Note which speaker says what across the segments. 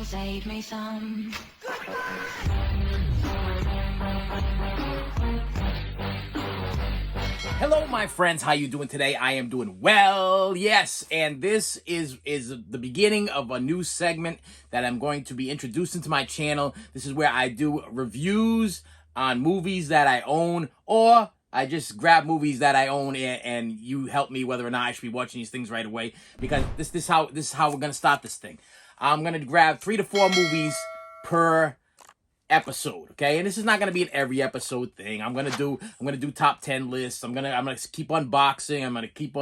Speaker 1: save me some.
Speaker 2: Hello, my friends. How you doing today? I am doing well. Yes, and this is the beginning of a new segment that I'm going to be introducing to my channel. This is where I do reviews on movies that I own, or I just grab movies that I own and you help me whether or not I should be watching these things right away, because this is how we're gonna start this thing. I'm gonna grab 3 to 4 movies per episode, okay? And this is not going to be an every episode thing. I'm going to do top 10 lists. I'm going to keep unboxing. I'm going to keep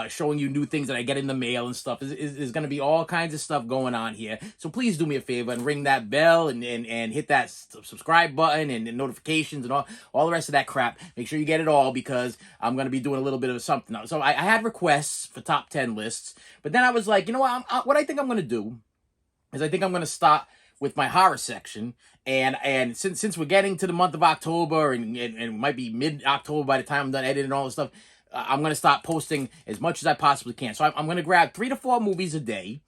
Speaker 2: showing you new things that I get in the mail and stuff. There's going to be all kinds of stuff going on here. So please do me a favor and ring that bell and hit that subscribe button and notifications and all the rest of that crap. Make sure you get it all, because I'm going to be doing a little bit of something now. So I had requests for top 10 lists, but then I was like, you know what? What I think I'm going to do is I think I'm going to start with my horror section, and since we're getting to the month of October, and it might be mid-October by the time I'm done editing all this stuff, I'm going to start posting as much as I possibly can. So I'm going to grab 3 to 4 movies a day,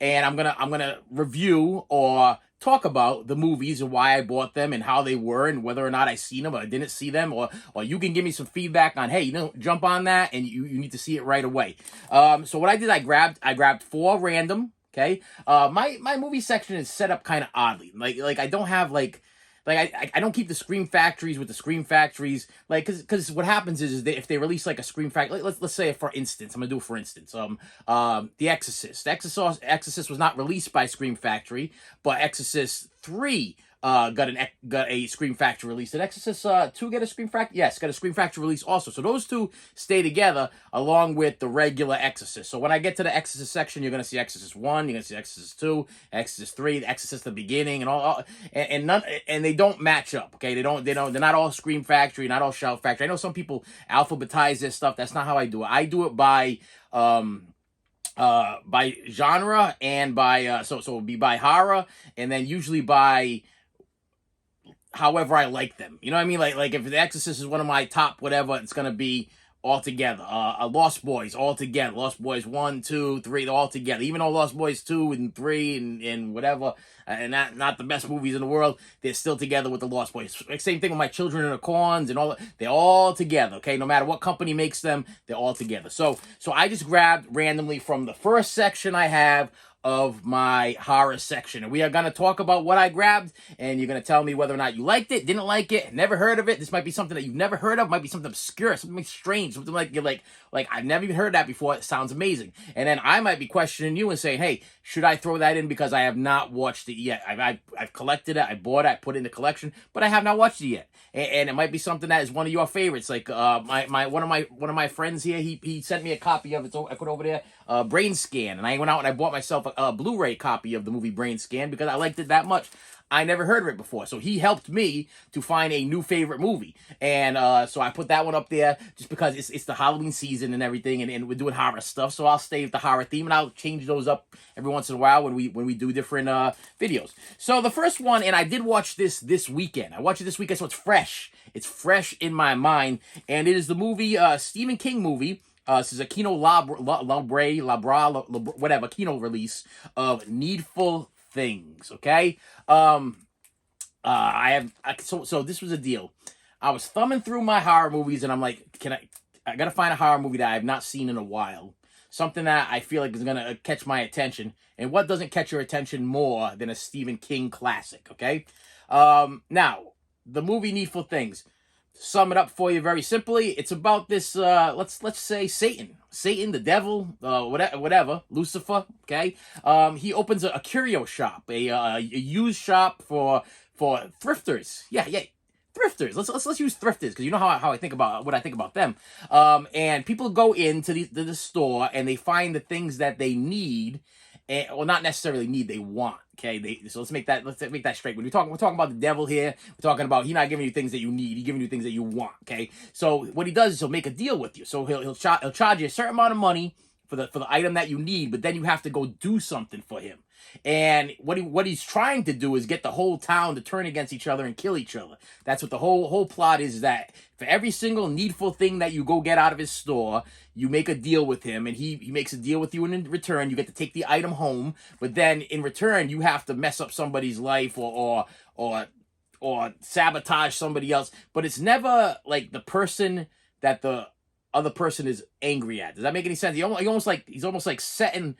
Speaker 2: and I'm gonna review or talk about the movies and why I bought them and how they were and whether or not I seen them or I didn't see them, or you can give me some feedback on, hey, jump on that and you need to see it right away. So what I did, I grabbed 4 random. Okay, my movie section is set up kind of oddly. Like I don't have I don't keep the Scream Factories with the Scream Factories, because what happens is if they release like a Scream Factory, let's say for instance, I'm gonna do it for instance, The Exorcist. The Exorcist was not released by Scream Factory, but Exorcist 3 got a Scream Factory release. Did Exorcist 2 get a Scream Factory? Yes, got a Scream Factory release also. So those two stay together along with the regular Exorcist. So when I get to the Exorcist section, you're gonna see Exorcist 1, you're gonna see Exorcist 2, Exorcist 3, the Exorcist the beginning, and they don't match up. Okay, they're not all Scream Factory, not all Shout Factory. I know some people alphabetize this stuff. That's not how I do it. I do it by genre and by so it would be by horror, and then usually by however I like them. You know what I mean? Like if The Exorcist is one of my top whatever, it's gonna be all together. Lost Boys all together. Lost Boys 1, 2, 3, all together. Even though Lost Boys 2 and 3 and whatever, and not the best movies in the world, they're still together with the Lost Boys. Same thing with my Children of the Corns and all. They're all together. Okay, no matter what company makes them, they're all together. So I just grabbed randomly from the first section I have of my horror section, and we are going to talk about what I grabbed, and you're going to tell me whether or not you liked it, didn't like it, never heard of it. This might be something that you've never heard of, might be something obscure, something strange, something like you're like I've never even heard that before. It sounds amazing. And then I might be questioning you and saying, hey, should I throw that in because I have not watched it yet? I've collected it, I bought it, I put it in the collection, but I have not watched it yet. And it might be something that is one of your favorites. Like one of my friends here, he sent me a copy of it. So I put over there, Brain Scan, and I went out and I bought myself a Blu-ray copy of the movie Brain Scan because I liked it that much. I never heard of it before, so he helped me to find a new favorite movie, and so I put that one up there just because it's the Halloween season and everything, and we're doing horror stuff, so I'll stay with the horror theme, and I'll change those up every once in a while when we do different videos. So the first one, and I did watch this weekend. I watched it this weekend, so it's fresh. It's fresh in my mind, and it is the movie Stephen King movie. This is a Kino whatever Kino release of Needful Things. Okay, so this was a deal. I was thumbing through my horror movies, and I'm like, I gotta find a horror movie that I have not seen in a while, something that I feel like is gonna catch my attention. And what doesn't catch your attention more than a Stephen King classic? Okay, now the movie Needful Things. Sum it up for you very simply. It's about this let's say Satan, the devil, whatever, Lucifer. Okay, he opens a curio shop, a used shop for thrifters. Yeah, thrifters. Let's use thrifters, because you know how I think about what I think about them. And people go into the store and they find the things that they need. Well, not necessarily need, they want. Okay, so let's make that straight. When we're talking about the devil here, we're talking about he's not giving you things that you need, he's giving you things that you want. Okay, so what he does is he'll make a deal with you. So he'll charge you a certain amount of money for the item that you need, but then you have to go do something for him. And what he's trying to do is get the whole town to turn against each other and kill each other. That's what the whole plot is, that for every single needful thing that you go get out of his store, you make a deal with him, and he makes a deal with you, and in return you get to take the item home, but then in return you have to mess up somebody's life or sabotage somebody else. But it's never like the person that the other person is angry at. Does that make any sense? He's almost like setting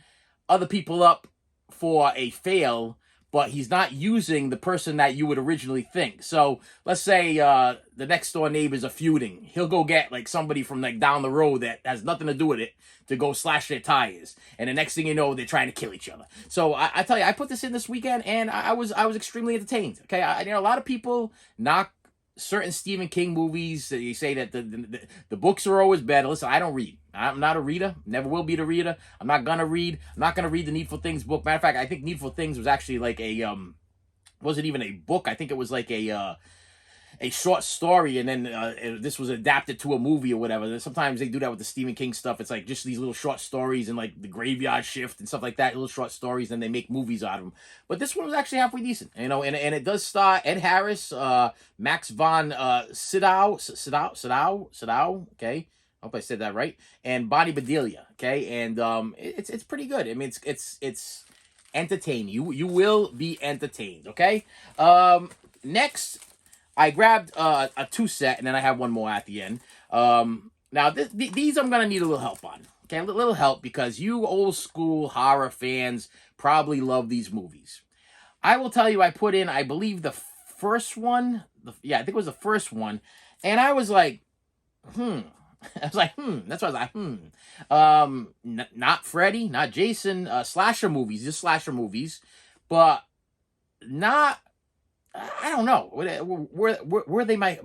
Speaker 2: other people up for a fail, but he's not using the person that you would originally think. So let's say the next door neighbors are feuding. He'll go get like somebody from like down the road that has nothing to do with it to go slash their tires, and the next thing you know, they're trying to kill each other. So I tell you, I put this in this weekend, and I was extremely entertained. Okay, a lot of people knock certain Stephen King movies. You say that the books are always better. Listen, I don't read. I'm not a reader. Never will be the reader. I'm not gonna read. I'm not gonna read the Needful Things book. Matter of fact, I think Needful Things was actually like a wasn't even a book. I think it was like a short story, and then this was adapted to a movie or whatever. Sometimes they do that with the Stephen King stuff. It's like just these little short stories and like The Graveyard Shift and stuff like that, little short stories, and they make movies out of them. But this one was actually halfway decent, you know, and it does star Ed Harris, Max von Sydow, okay, I hope I said that right, and Bonnie Bedelia, okay, and it's pretty good. I mean, it's entertaining. You will be entertained, okay. Next, I grabbed a 2-set, and then I have one more at the end. Now, these I'm going to need a little help on. Okay, a little help, because you old school horror fans probably love these movies. I will tell you, I put in, I believe, the first one. I think it was the first one. And I was like, I was like, That's why I was like, not Freddy, not Jason, slasher movies, just slasher movies. But not... I don't know. Were they my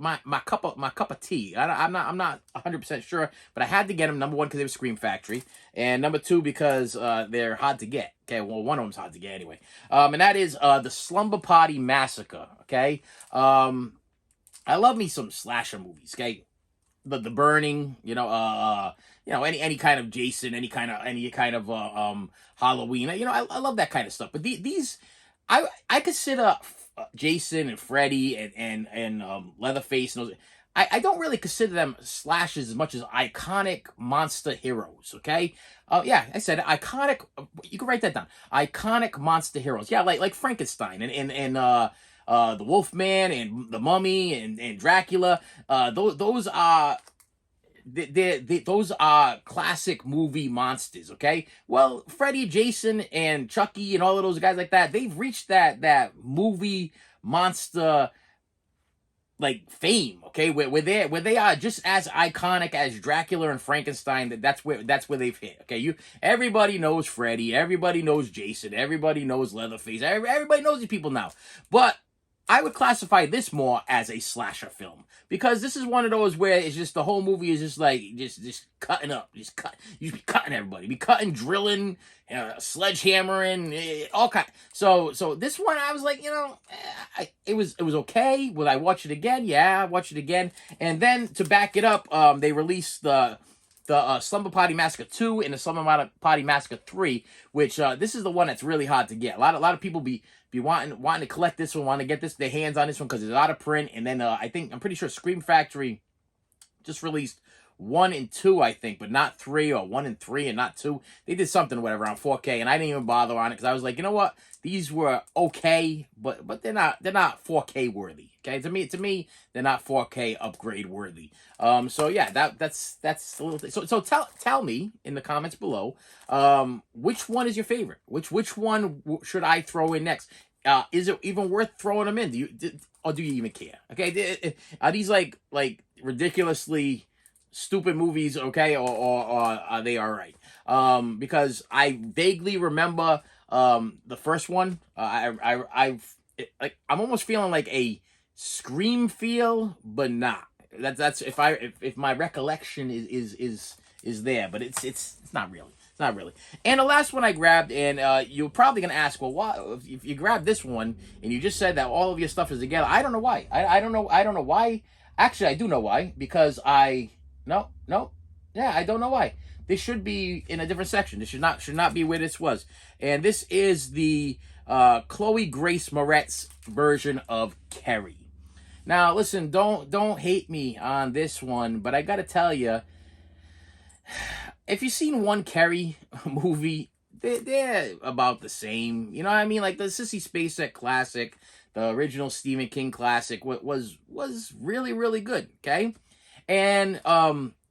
Speaker 2: cup of tea? I'm not 100% sure, but I had to get them. Number one, because they were Scream Factory, and number two, because they're hard to get. Okay, well, one of them's hard to get anyway. And that is the Slumber Party Massacre. Okay, I love me some slasher movies. Okay, the Burning. Any kind of Jason, any kind of Halloween. I love that kind of stuff. But these, I consider Jason and Freddy and Leatherface and those. I don't really consider them slashes as much as iconic monster heroes. Okay, I said iconic. You can write that down. Iconic monster heroes. Yeah, like Frankenstein and the Wolfman and the Mummy and Dracula. Those are. Those are classic movie monsters, okay? Well, Freddy, Jason, and Chucky, and all of those guys like that, they've reached that movie monster like fame, okay? Where they are just as iconic as Dracula and Frankenstein. That's where they've hit, okay? Everybody knows Freddy, everybody knows Jason, everybody knows Leatherface, everybody knows these people now, but I would classify this more as a slasher film, because this is one of those where it's just the whole movie is just like just cutting up, you be cutting everybody, be cutting, drilling, sledgehammering, all kind. So this one I was like, it was okay. Will I watch it again? Yeah, I watched it again, and then to back it up, they released the Slumber Party Massacre 2 and the Slumber Party Massacre 3, which this is the one that's really hard to get. A lot of people be wanting to collect this one, want to get their hands on this one, because it's out of print. And then I'm pretty sure Scream Factory just released 1 and 2, I think, but not 3, or 1 and 3 and not 2. They did something, whatever, on 4K, and I didn't even bother on it, because I was like, you know what? These were okay, but they're not 4K worthy. Okay, to me, they're not 4K upgrade worthy. So yeah, that's a little thing. So tell me in the comments below, which one is your favorite? Which one should I throw in next? Is it even worth throwing them in? Do you even care? Okay, are these like ridiculously stupid movies? Okay, or are they all right? Because I vaguely remember the first one. I'm almost feeling like a Scream feel, but not. That's if my recollection is there, but it's not really. It's not really. And the last one I grabbed, and you're probably gonna ask, well, why? If you grabbed this one and you just said that all of your stuff is together, I don't know why. I don't know why. Actually, I do know why, because I don't know why. this should be in a different section. This should not be where this was. And this is the Chloe Grace Moretz version of Carrie. Now, listen, don't hate me on this one, but I gotta tell you, if you've seen one Carrie movie, they're about the same. You know what I mean? Like the Sissy Spacek classic, the original Stephen King classic, was really good. Okay, and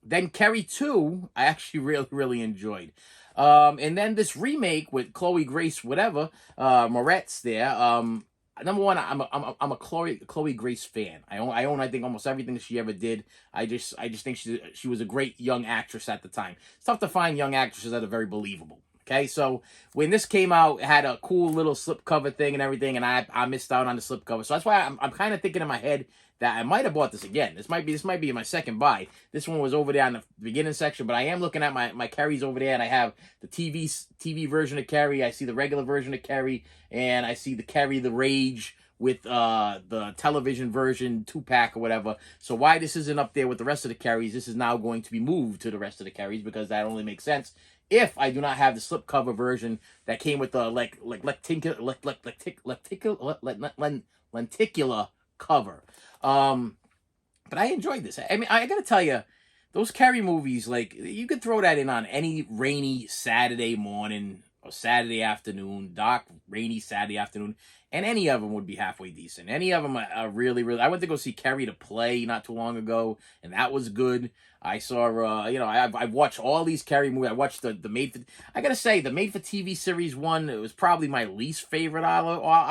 Speaker 2: then Carrie 2, I actually really enjoyed. And then this remake with Chloe Grace, whatever, Moretz there. Number one, I'm a Chloe Grace fan. I own I think almost everything she ever did. I just think she was a great young actress at the time. It's tough to find young actresses that are very believable. Okay, so when this came out, it had a cool little slipcover thing and everything, and I missed out on the slipcover. So that's why I'm kind of thinking in my head that I might have bought this again. This might be my second buy. This one was over there in the beginning section, but I am looking at my Carries over there, and I have the TV version of Carrie. I see the regular version of Carrie, and I see the Carrie the Rage with the television version 2-pack or whatever. So why this isn't up there with the rest of the Carries, this is now going to be moved to the rest of the Carries, because that only makes sense if I do not have the slipcover version that came with the lenticular cover. But I enjoyed this. I mean, I gotta tell you, those Carrie movies, like, you could throw that in on any rainy Saturday morning or Saturday afternoon, dark, rainy Saturday afternoon, and any of them would be halfway decent. Any of them are really. I went to go see Carrie to Play not too long ago, and that was good. I saw, I've watched all these Carrie movies. I watched the Made for. I gotta say, the Made for TV series one, it was probably my least favorite out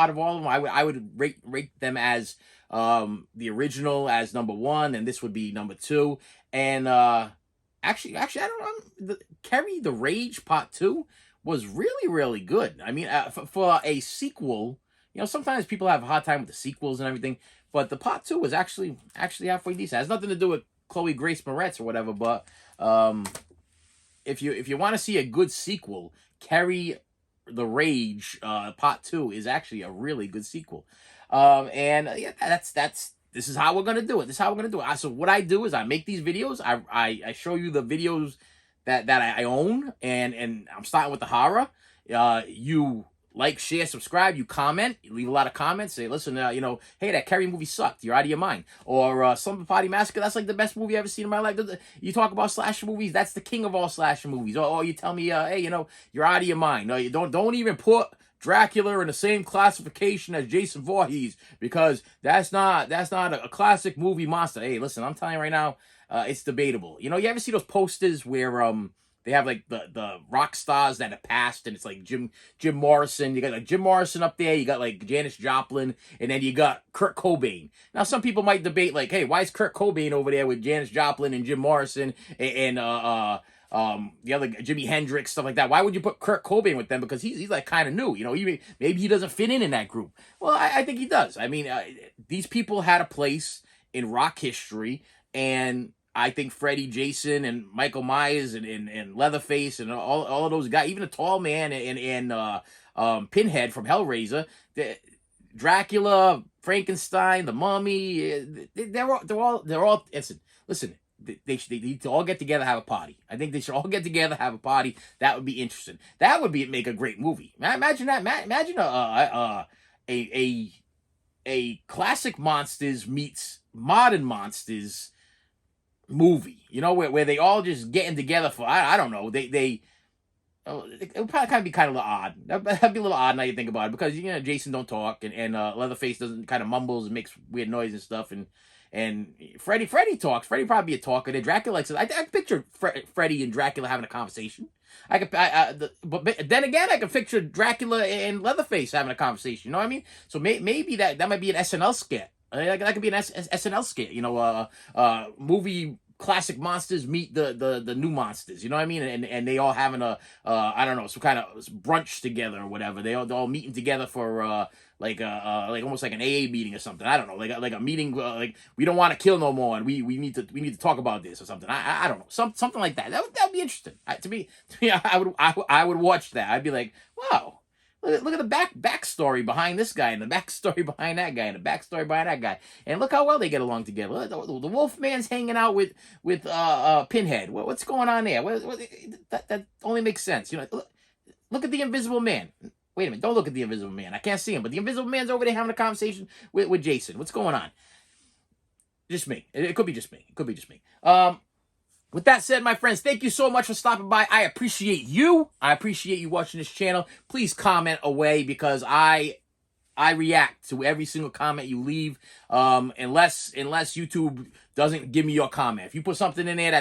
Speaker 2: of all of them. I would rate them as the original as number one, and this would be number two. And actually, I don't know. Carrie the Rage Part 2 was really good. I mean, for a sequel, sometimes people have a hard time with the sequels and everything, but the Part 2 was actually halfway decent. It has nothing to do with Chloe Grace Moretz or whatever, but if you want to see a good sequel, Carrie the Rage Part 2 is actually a really good sequel. This is how we're gonna do it. So what I do is I make these videos. I show you the videos that I own, and I'm starting with the horror. You like, share, subscribe, you comment, you leave a lot of comments, say, listen, hey, that Carrie movie sucked, you're out of your mind. Or Slumber Party Massacre, that's like the best movie I've ever seen in my life. You talk about slasher movies, that's the king of all slasher movies. Or you tell me, hey, you're out of your mind. No, you don't even put Dracula in the same classification as Jason Voorhees, because that's not a classic movie monster. Hey, listen, I'm telling you right now, it's debatable. You ever see those posters where they have like the rock stars that have passed, and it's like Jim Morrison. You got like Jim Morrison up there. You got like Janis Joplin, and then you got Kurt Cobain. Now some people might debate like, hey, why is Kurt Cobain over there with Janis Joplin and Jim Morrison and the other Jimi Hendrix, stuff like that? Why would you put Kurt Cobain with them? Because he's like kind of new. Maybe he doesn't fit in that group. Well, I think he does. I mean, these people had a place in rock history, and I think Freddy, Jason, and Michael Myers, and Leatherface, and all of those guys, even the Tall Man and Pinhead from Hellraiser, Dracula, Frankenstein, the Mummy, they're all. Listen. They need to all get together, have a party. I think they should all get together, have a party. That would be interesting. That would make a great movie. Imagine that. Imagine a classic monsters meets modern monsters movie, where they all just getting together for, I don't know, it would probably be kind of odd. That'd be a little odd now you think about it, because Jason don't talk, and Leatherface doesn't, kind of mumbles and makes weird noise and stuff, and Freddy talks. Freddy probably be a talker. Dracula likes it. I picture Freddy and Dracula having a conversation. But then again, I can picture Dracula and Leatherface having a conversation. You know what I mean? So maybe that might be an SNL skit. That could be an SNL skit. Movie classic monsters meet the new monsters. You know what I mean? And they all having a I don't know, some kind of brunch together or whatever. They're all meeting together for like almost like an AA meeting or something. I don't know, like a meeting, like we don't want to kill no more, and we need to talk about this or something. I don't know, something like that. That would be interesting. To me, I would watch that. I'd be like, wow, Look at the backstory behind this guy, and the backstory behind that guy, and the backstory behind that guy, and look how well they get along together. Look, the Wolfman's hanging out with Pinhead. What's going on there? That only makes sense. Look at the Invisible Man. Wait a minute, don't look at the Invisible Man. I can't see him, but the Invisible Man's over there having a conversation with Jason. What's going on? Just me. It could be just me. It could be just me. With that said, my friends, thank you so much for stopping by. I appreciate you. I appreciate you watching this channel. Please comment away, because I react to every single comment you leave. Unless YouTube doesn't give me your comment. If you put something in there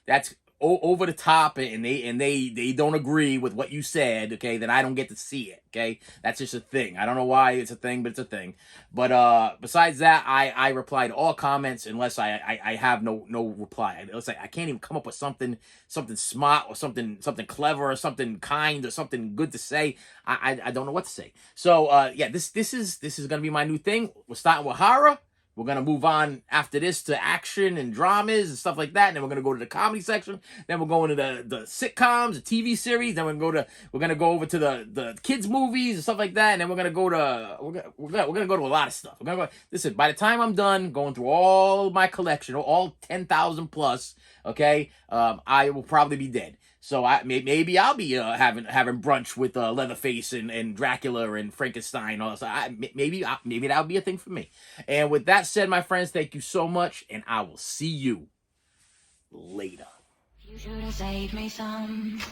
Speaker 2: that's over the top, and they don't agree with what you said, okay, then I don't get to see it, okay? That's just a thing. I don't know why it's a thing, but it's a thing. But besides that, I reply to all comments unless I have no reply. It's like I can't even come up with something smart or something clever or something kind or something good to say. I don't know what to say. So yeah, this is gonna be my new thing. We're starting with horror. We're going to move on after this to action and dramas and stuff like that. And then we're going to go to the comedy section. Then we're going to the sitcoms, the TV series. Then we're going to go over to the kids movies and stuff like that. And then we're going to go to we're going to go to a lot of stuff. We're going to go. Listen, by the time I'm done going through all my collection, all 10,000 plus, okay, I will probably be dead. So maybe I'll be having brunch with Leatherface and Dracula and Frankenstein. Also, maybe that'll be a thing for me. And with that said, my friends, thank you so much, and I will see you later.
Speaker 1: You should have saved me some.